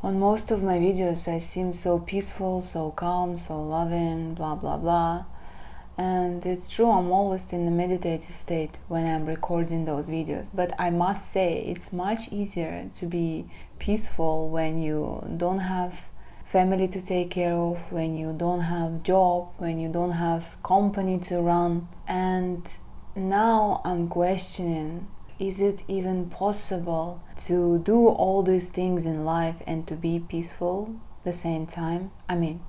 On most of my videos I seem so peaceful, so calm, so loving, blah blah blah. And it's true, I'm always in a meditative state when I'm recording those videos. But I must say, it's much easier to be peaceful when you don't have family to take care of, when you don't have job, when you don't have company to run. And now I'm questioning, is it even possible to do all these things in life and to be peaceful at the same time? I mean,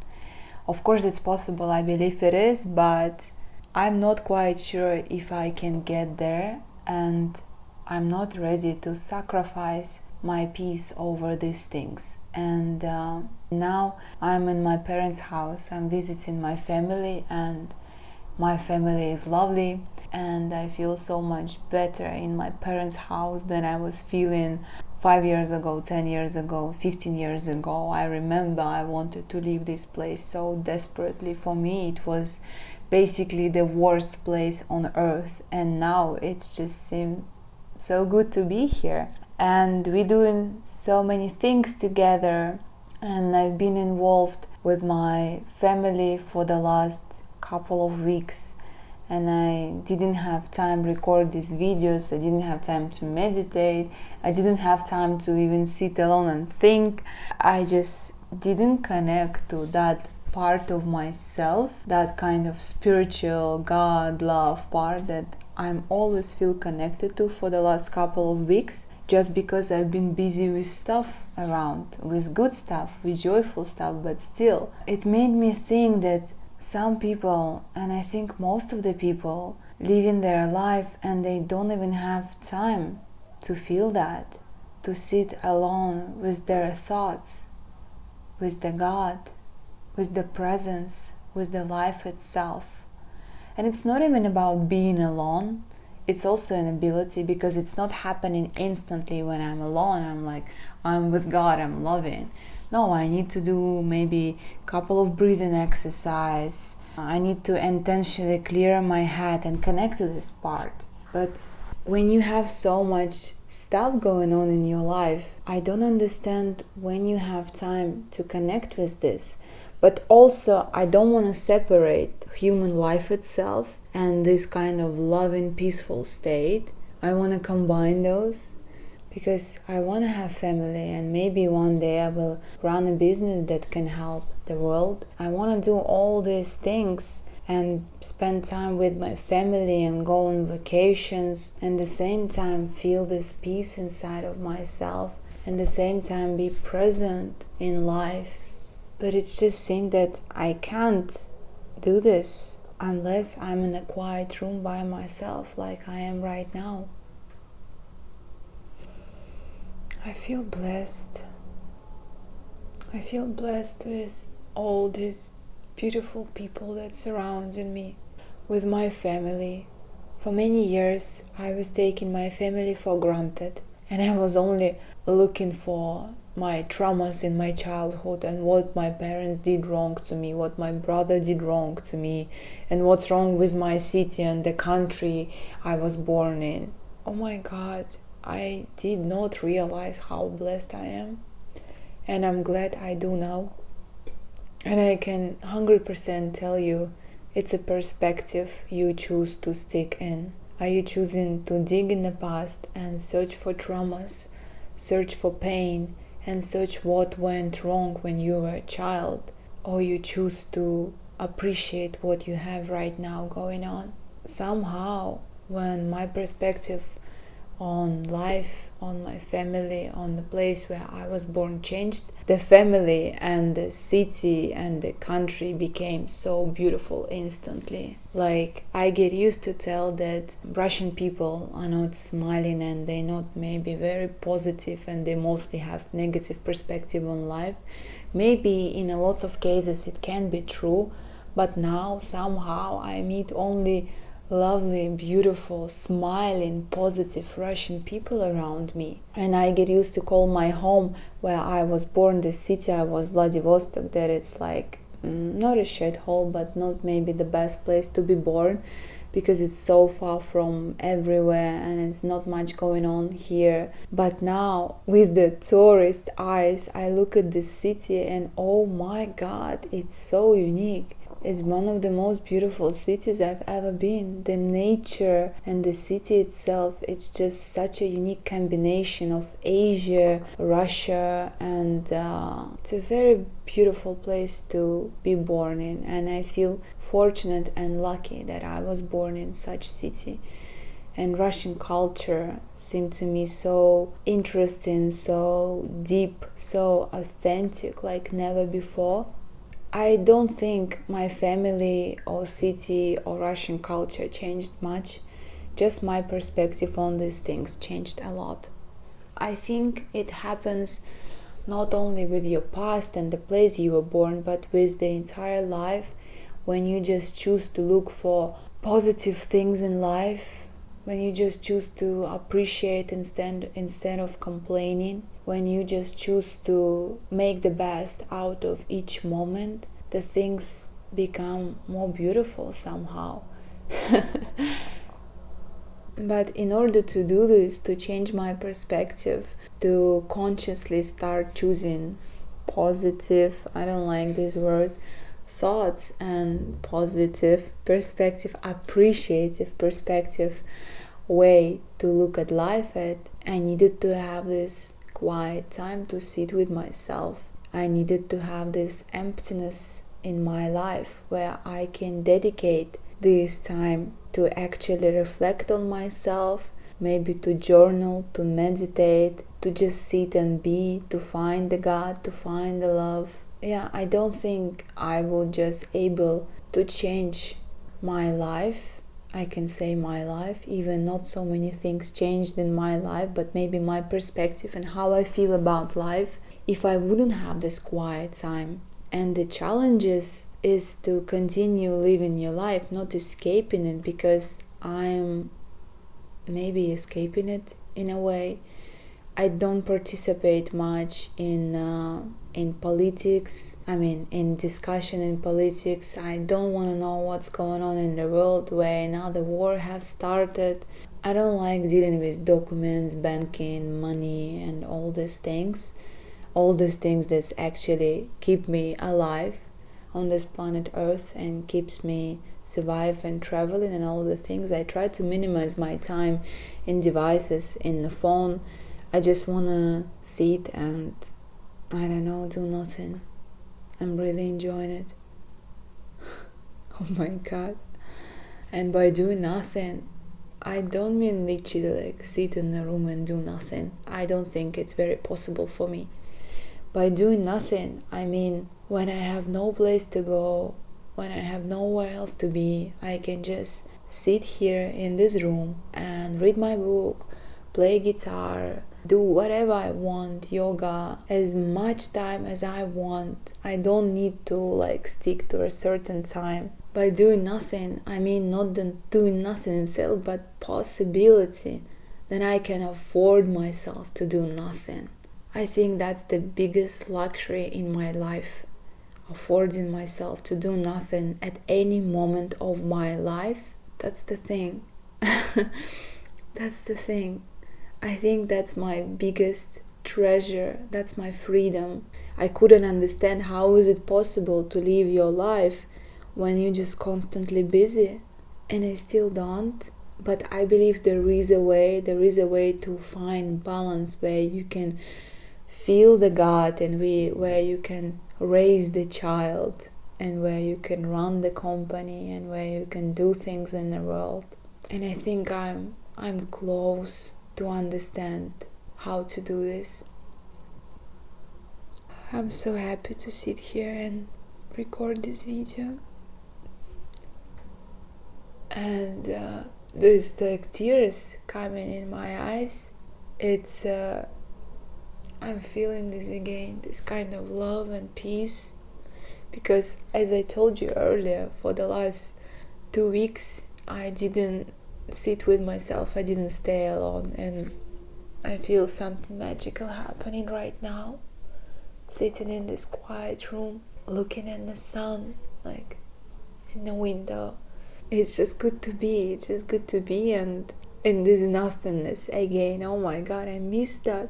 of course it's possible, I believe it is, but I'm not quite sure if I can get there, and I'm not ready to sacrifice my peace over these things. And now I'm in my parents' house, I'm visiting my family, and my family is lovely, and I feel so much better in my parents' house than I was feeling 5 years ago, 10 years ago, 15 years ago. I remember I wanted to leave this place so desperately. For me, it was basically the worst place on earth, and now it just seems so good to be here. And we're doing so many things together, and I've been involved with my family for the last couple of weeks, and I didn't have time to record these videos, I didn't have time to meditate, I didn't have time to even sit alone and think. I just didn't connect to that part of myself, that kind of spiritual God love part that I'm always feel connected to for the last couple of weeks, just because I've been busy with stuff around, with good stuff, with joyful stuff. But still, it made me think that some people, and I think most of the people, living their life and they don't even have time to feel that, to sit alone with their thoughts, with the God, with the presence, with the life itself. And it's not even about being alone, it's also an ability, because it's not happening instantly. When I'm alone, I'm like, I'm with God, I'm loving. No, I need to do maybe a couple of breathing exercise. I need to intentionally clear my head and connect to this part. But when you have so much stuff going on in your life, I don't understand when you have time to connect with this. But also, I don't want to separate human life itself and this kind of loving, peaceful state. I want to combine those, because I want to have family, and maybe one day I will run a business that can help the world. I want to do all these things and spend time with my family and go on vacations, and at the same time feel this peace inside of myself, and at the same time be present in life. But it just seemed that I can't do this unless I'm in a quiet room by myself, like I am right now. I feel blessed. I feel blessed with all these beautiful people that surrounding me, with my family. For many years, I was taking my family for granted, and I was only looking for my traumas in my childhood and what my parents did wrong to me, what my brother did wrong to me, and what's wrong with my city and the country I was born in. Oh my God, I did not realize how blessed I am, and I'm glad I do now. And I can 100% tell you, it's a perspective you choose to stick in. Are you choosing to dig in the past and search for traumas, search for pain, and search what went wrong when you were a child? Or you choose to appreciate what you have right now going on? Somehow, when my perspective on life, on my family, on the place where I was born changed, the family and the city and the country became so beautiful instantly. Like, I get used to tell that Russian people are not smiling and they're not maybe very positive, and they mostly have negative perspective on life. Maybe in a lot of cases it can be true, but now somehow I meet only lovely, beautiful, smiling, positive Russian people around me. And I get used to call my home, where I was born, the city I was, Vladivostok, that it's like not a shithole, but not maybe the best place to be born. because it's so far from everywhere and it's not much going on here. But now, with the tourist eyes, I look at this city and oh my god, it's so unique. It's one of the most beautiful cities I've ever been. The nature and the city itself, it's just such a unique combination of Asia, Russia, and it's a very beautiful place to be born in. And I feel fortunate and lucky that I was born in such city. And Russian culture seemed to me so interesting, so deep, so authentic, like never before. I don't think my family or city or Russian culture changed much. Just my perspective on these things changed a lot. I think it happens not only with your past and the place you were born, but with the entire life, when you just choose to look for positive things in life, when you just choose to appreciate instead of complaining, when you just choose to make the best out of each moment, the things become more beautiful somehow. But in order to do this, to change my perspective, to consciously start choosing positive, I don't like this word, thoughts and positive perspective, appreciative perspective way to look at life at, I needed to have this quiet time to sit with myself. I needed to have this emptiness in my life where I can dedicate this time to actually reflect on myself, maybe to journal, to meditate, to just sit and be, to find the God, to find the love. Yeah, I don't think I would just able to change my life. I can say my life, even not so many things changed in my life, but maybe my perspective and how I feel about life, if I wouldn't have this quiet time. And the challenges is to continue living your life, not escaping it, because I'm maybe escaping it in a way. I don't participate much in politics. I mean, in discussion in politics. I don't want to know what's going on in the world where now the war has started. I don't like dealing with documents, banking, money, and all these things. All these things that actually keep me alive on this planet Earth and keeps me survive and traveling and all the things. I try to minimize my time in devices, in the phone. I just wanna sit and, I don't know, do nothing. I'm really enjoying it. Oh my god. And by doing nothing, I don't mean literally like sit in a room and do nothing. I don't think it's very possible for me. By doing nothing, I mean when I have no place to go, when I have nowhere else to be, I can just sit here in this room and read my book, play guitar, do whatever I want, yoga, as much time as I want. I don't need to like stick to a certain time. By doing nothing, I mean not doing nothing itself, but possibility. Then I can afford myself to do nothing. I think that's the biggest luxury in my life, affording myself to do nothing at any moment of my life. That's the thing. That's the thing. I think that's my biggest treasure. That's my freedom. I couldn't understand how is it possible to live your life when you're just constantly busy, and I still don't. But I believe there is a way to find balance where you can feel the God and where you can raise the child and where you can run the company and where you can do things in the world. And I think I'm close to understand how to do this. I'm so happy to sit here and record this video. And there's like tears coming in my eyes. It's I'm feeling this again, this kind of love and peace, because as I told you earlier, for the last 2 weeks I didn't sit with myself, I didn't stay alone, and I feel something magical happening right now, sitting in this quiet room, looking at the sun like in the window, it's just good to be. It's just good to be, and in this nothingness again. Oh my god, I missed that.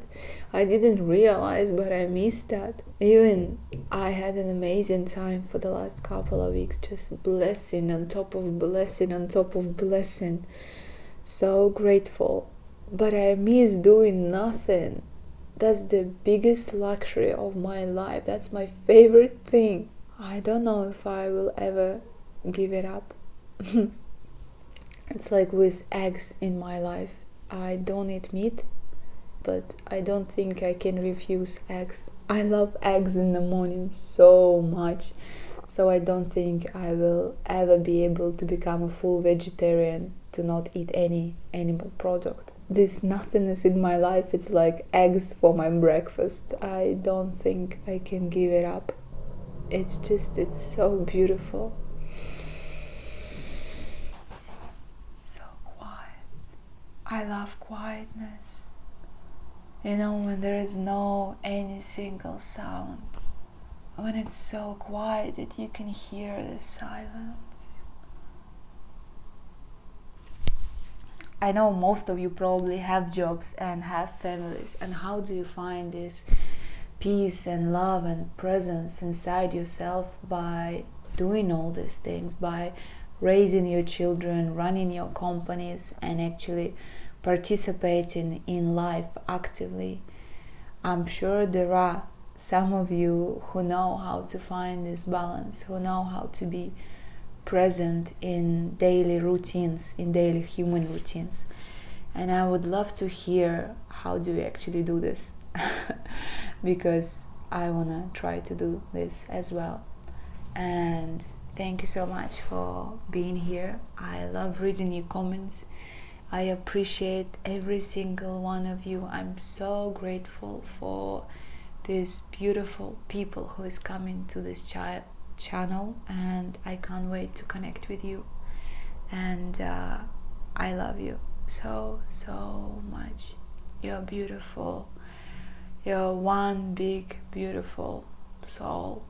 I didn't realize, but I missed that. Even I had an amazing time for the last couple of weeks, just blessing on top of blessing on top of blessing. So grateful. But I miss doing nothing. That's the biggest luxury of my life. That's my favorite thing. I don't know if I will ever give it up. It's like with eggs in my life. I don't eat meat, but I don't think I can refuse eggs. I love eggs in the morning so much, so I don't think I will ever be able to become a full vegetarian, to not eat any animal product. This nothingness in my life, it's like eggs for my breakfast. I don't think I can give it up. It's so beautiful. So quiet. I love quietness. You know, when there is no any single sound. When it's so quiet that you can hear the silence. I know most of you probably have jobs and have families. And how do you find this peace and love and presence inside yourself? By doing all these things, by raising your children, running your companies, and actually participating in life actively. I'm sure there are some of you who know how to find this balance, who know how to be present in daily routines, in daily human routines. And I would love to hear how do you actually do this, because I want to try to do this as well. And thank you so much for being here. I love reading your comments. I appreciate every single one of you. I'm so grateful for these beautiful people who is coming to this channel, and I can't wait to connect with you. And I love you so much. You're beautiful. You're one big beautiful soul,